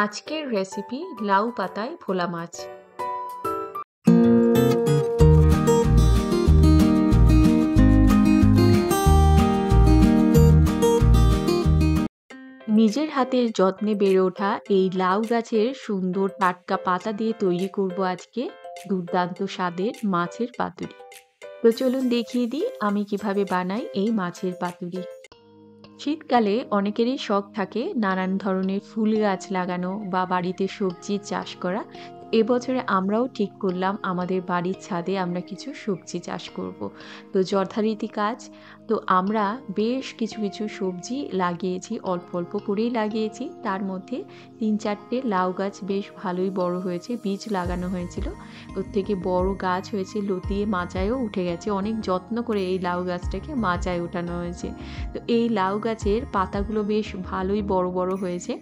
আজকের রেসিপি লাউ পাতায় ভোলা মাছ। নিজের হাতের যত্নে বেড়ে ওঠা এই লাউ গাছের সুন্দর টাটকা পাতা দিয়ে তৈরি করব আজকে দুর্দান্ত স্বাদের মাছের পাতুরি। তো চলুন দেখিয়ে দিই আমি কিভাবে বানাই এই মাছের পাতুরি। শীতকালে অনেকেরই শখ থাকে নানান ধরনের ফুল গাছ লাগানো বা বাড়িতে সবজি চাষ করা। এবছরে আমরাও ঠিক করলাম আমাদের বাড়ির ছাদে আমরা কিছু সবজি চাষ করব। তো যথারীতি কাজ। তো আমরা বেশ কিছু কিছু সবজি লাগিয়েছি, অল্প অল্প করেই লাগিয়েছি। তার মধ্যে ৩-৪টে লাউ গাছ বেশ ভালোই বড় হয়েছে, বীজ লাগানো হয়েছিল। ওর থেকে বড় গাছ হয়েছে, লতিয়ে মাচায়ও উঠে গেছে। অনেক যত্ন করে এই লাউ গাছটাকে মাচায় ওঠানো হয়েছে। তো এই লাউ গাছের পাতাগুলো বেশ ভালোই বড় বড় হয়েছে।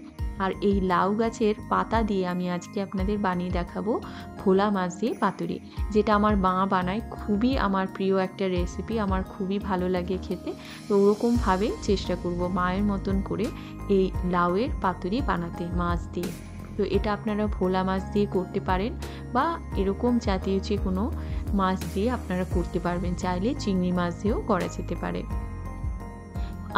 আর এই লাউ গাছের পাতা দিয়ে আমি আজকে আপনাদের বানিয়ে দেখাবো ভোলা মাছ দিয়ে পাতুরি, যেটা আমার মা বানায়। খুবই আমার প্রিয় একটা রেসিপি, আমার খুবই ভালো লাগে খেতে। তো ওরকমভাবে চেষ্টা করব মায়ের মতন করে এই লাউয়ের পাতুরি বানাতে মাছ দিয়ে। তো এটা আপনারা ভোলা মাছ দিয়ে করতে পারেন বা এরকম জাতীয় যে কোনো মাছ দিয়ে আপনারা করতে পারবেন, চাইলে চিংড়ি মাছ দিয়েও করা যেতে পারে।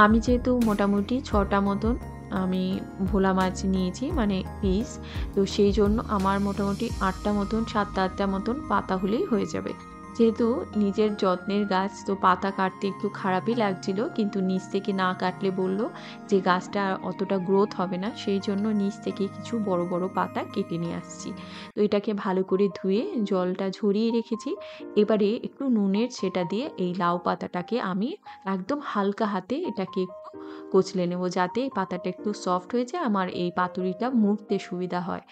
আমি যেহেতু মোটামুটি 6টা মতন আমি ভোলা মাছ নিয়েছি, মানে পিস। তো সেই জন্য আমার মোটামুটি 8টা মতন, 7-8টা মতন পাতা হলেই হয়ে যাবে। যেহেতু নিজের যত্নের গাছ, তো পাতা কাটতে একটু খারাপই লাগছিল, কিন্তু নিচ থেকে না কাটলে বলল যে গাছটা অতটা গ্রোথ হবে না, সেই জন্য নিচ থেকে কিছু বড় বড় পাতা কেটে নিয়ে আসছি। তো এটাকে ভালো করে ধুয়ে জলটা ঝরিয়ে রেখেছি। এবারে একটু নুনের ছেটা দিয়ে এই লাউ পাতাটাকে আমি একদম হালকা হাতে এটাকে একটু কচলে নেব, যাতে পাতাটা একটু সফট হয়ে যায়, আমার এই পাতুরিটা মুড়তে সুবিধা হয়।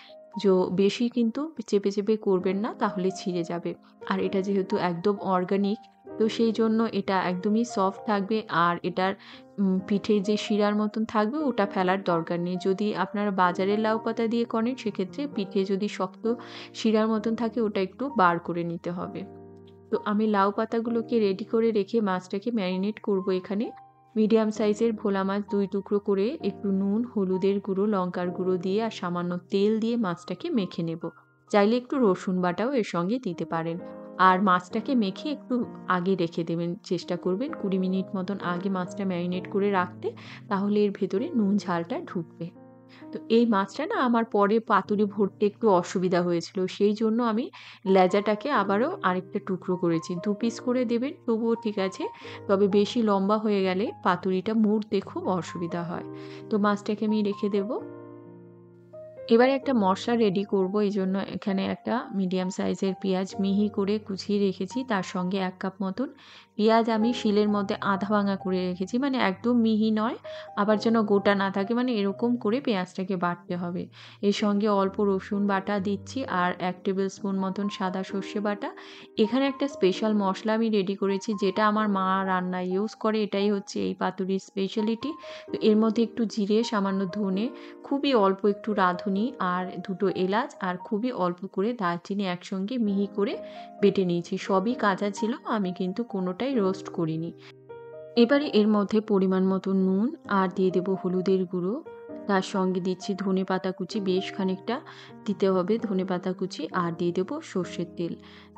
বেশি কিন্তু চেপে চেপে করবেন না, তাহলে ছিঁড়ে যাবে। আর এটা যেহেতু একদম অর্গানিক, তো সেই জন্য এটা একদমই সফট থাকবে। আর এটার পিঠে যে শিরার মতন থাকবে ওটা ফেলার দরকার নেই। যদি আপনারা বাজারের লাউ পাতা দিয়ে করেন, সেক্ষেত্রে পিঠে যদি শক্ত শিরার মতন থাকে ওটা একটু বার করে নিতে হবে। তো আমি লাউ পাতাগুলোকে রেডি করে রেখে মাছটাকে ম্যারিনেট করব। এখানে মিডিয়াম সাইজের ভোলা মাছ 2 টুকরো করে একটু নুন, হলুদের গুঁড়ো, লঙ্কার গুঁড়ো দিয়ে আর সামান্য তেল দিয়ে মাছটাকে মেখে নেব। চাইলে একটু রসুন বাটাও এর সঙ্গে দিতে পারেন। আর মাছটাকে মেখে একটু আগে রেখে দেবেন, চেষ্টা করবেন 20 মিনিট মতন আগে মাছটা ম্যারিনেট করে রাখতে, তাহলে এর ভেতরে নুন ঝালটা ঢুকবে। তো এই মাছটা না আমার পরে পাতুরি ভরতে একটু অসুবিধা হয়েছিল, সেই জন্য আমি লেজাটাকে আবারও আরেকটা টুকরো করেছি। 2 পিস করে দেবেন তবুও ঠিক আছে, তবে বেশি লম্বা হয়ে গেলে পাতুরিটা মুড়তে খুব অসুবিধা হয়। তো মাছটাকে আমি রেখে দেবো। এবারে একটা মশলা রেডি করব। এইজন্য এখানে একটা মিডিয়াম সাইজের পেঁয়াজ মিহি করে কুচিয়ে রেখেছি। তার সঙ্গে 1 কাপ মতন পেঁয়াজ আমি শিলের মধ্যে আধা ভাঙা করে রেখেছি। মানে একদম মিহি নয়, আবার যেন গোটা না থাকে, মানে এরকম করে পেঁয়াজটাকে বাটতে হবে। এর সঙ্গে অল্প রসুন বাটা দিচ্ছি আর 1 টেবিল স্পুন মতন সাদা সর্ষে বাটা। এখানে একটা স্পেশাল মশলা আমি রেডি করেছি, যেটা আমার মা রান্নায় ইউজ করে। এটাই হচ্ছে এই পাতুরির স্পেশালিটি। তো এর মধ্যে একটু জিরে, সামান্য ধনে, খুবই অল্প একটু রাঁধুনি আর 2টো এলাচ আর খুবই অল্প করে দারচিনি একসঙ্গে মিহি করে বেটে নিয়েছি। সবই কাঁচা ছিল, আমি কিন্তু কোনোটাই রোস্ট করিনি। এবারে এর মধ্যে পরিমাণ মতো নুন আর দিয়ে দেব হলুদের গুঁড়ো। তার সঙ্গে দিচ্ছি ধনেপাতা কুচি, বেশ খানিকটা দিতে হবে ধনেপাতা কুচি, আর দিয়ে দেব সর্ষের তেল।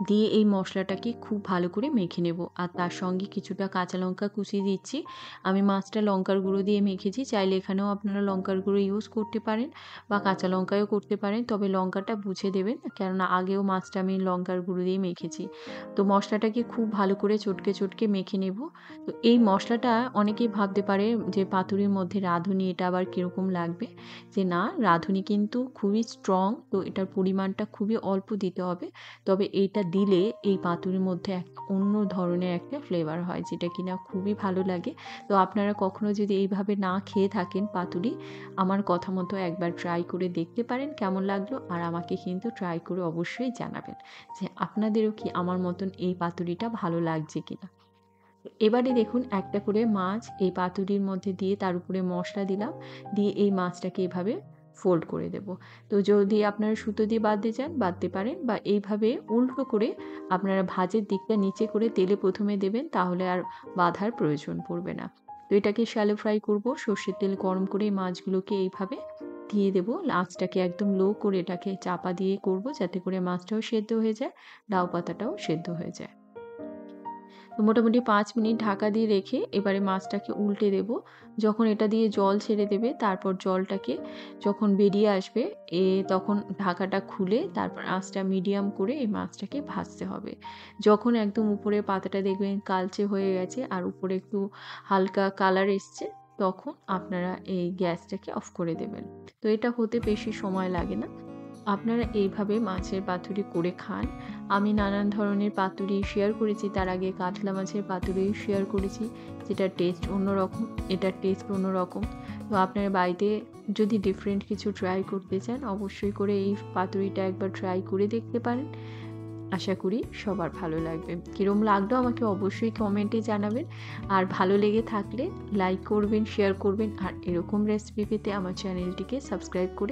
দিয়ে এই মশলাটাকে খুব ভালো করে মেখে নেব। আর তার সঙ্গে কিছুটা কাঁচা লঙ্কা কুচি দিচ্ছি। আমি মাছটা লঙ্কার গুঁড়ো দিয়ে মেখেছি, চাইলে এখানেও আপনারা লঙ্কার গুঁড়ো ইউজ করতে পারেন বা কাঁচা লঙ্কাও করতে পারেন, তবে লঙ্কাটা বুঝে দেবেন, কেননা আগেও মাছটা আমি লঙ্কার গুঁড়ো দিয়ে মেখেছি। তো মশলাটাকে খুব ভালো করে চটকে চটকে মেখে নেব। তো এই মশলাটা অনেকেই ভাবতে পারে যে পাতুরির মধ্যে রাঁধুনি, এটা আবার কীরকম লাগবে, যে না, রাঁধুনি কিন্তু খুবই স্ট্রং, তো এটার পরিমাণটা খুবই অল্প দিতে হবে। তবে এইটা দিলে এই পাতুরির মধ্যে একটা অন্য ধরনের একটা ফ্লেভার হয়, যেটা কিনা খুবই ভালো লাগে। তো আপনারা কখনো যদি এইভাবে না খেয়ে থাকেন পাতুরি, আমার কথা মতো একবার ট্রাই করে দেখতে পারেন কেমন লাগলো, আর আমাকে কিন্তু ট্রাই করে অবশ্যই জানাবেন যে আপনাদেরও কি আমার মতন এই পাতুরিটা ভালো লাগছে কিনা। এবারে দেখুন একটা করে মাছ এই পাতুরির মধ্যে দিয়ে তার উপরে মশলা দিলাম, দিয়ে এই মাছটাকে এভাবে ফোল্ড করে দেব। তো যদি আপনারা সুতো দিয়ে বাঁধতে চান বাঁধতে পারেন, বা এইভাবে উল্টো করে আপনারা ভাঁজের দিকটা নিচে করে তেলে প্রথমে দেবেন, তাহলে আর বাঁধার প্রয়োজন পড়বে না। তো এটাকে শ্যালো ফ্রাই করব। সর্ষের তেল গরম করে এই মাছগুলোকে এইভাবে দিয়ে দেব। আঁচটাকে একদম লো করে এটাকে চাপা দিয়ে করব যাতে করে মাছটাও সেদ্ধ হয়ে যায়, লাউ পাতাটাও সেদ্ধ হয়ে যায়। তো মোটামুটি ৫ মিনিট ঢাকা দিয়ে রেখে এবারে মাছটাকে উল্টে দেব। যখন এটা দিয়ে জল ছেড়ে দেবে তারপর জলটাকে যখন বেরিয়ে আসবে তখন ঢাকাটা খুলে তারপর আঁচটা মিডিয়াম করে এই মাছটাকে ভাজতে হবে। যখন একদম উপরে পাতাটা দেখবেন কালচে হয়ে গেছে আর উপরে একটু হালকা কালার এসছে, তখন আপনারা এই গ্যাসটাকে অফ করে দেবেন। তো এটা হতে বেশি সময় লাগে না। আপনারা এইভাবে মাছের পাতুরি করে খান। আমি নানান ধরনের পাতুরি শেয়ার করেছি। তার আগে কাতলা মাছের পাতুরি শেয়ার করেছি, যেটার টেস্ট অন্যরকম, এটার টেস্ট অন্যরকম। তো আপনারা বাড়িতে যদি ডিফারেন্ট কিছু ট্রাই করতে চান, অবশ্যই করে এই পাতুরিটা একবার ট্রাই করে দেখতে পারেন। আশা করি সবার ভালো লাগবে। কিরম লাগলো আমাকে অবশ্যই কমেন্টে জানাবেন। আর ভালো লেগে থাকলে লাইক করবেন, শেয়ার করবেন আর এরকম রেসিপি পেতে আমার চ্যানেলটিকে সাবস্ক্রাইব করে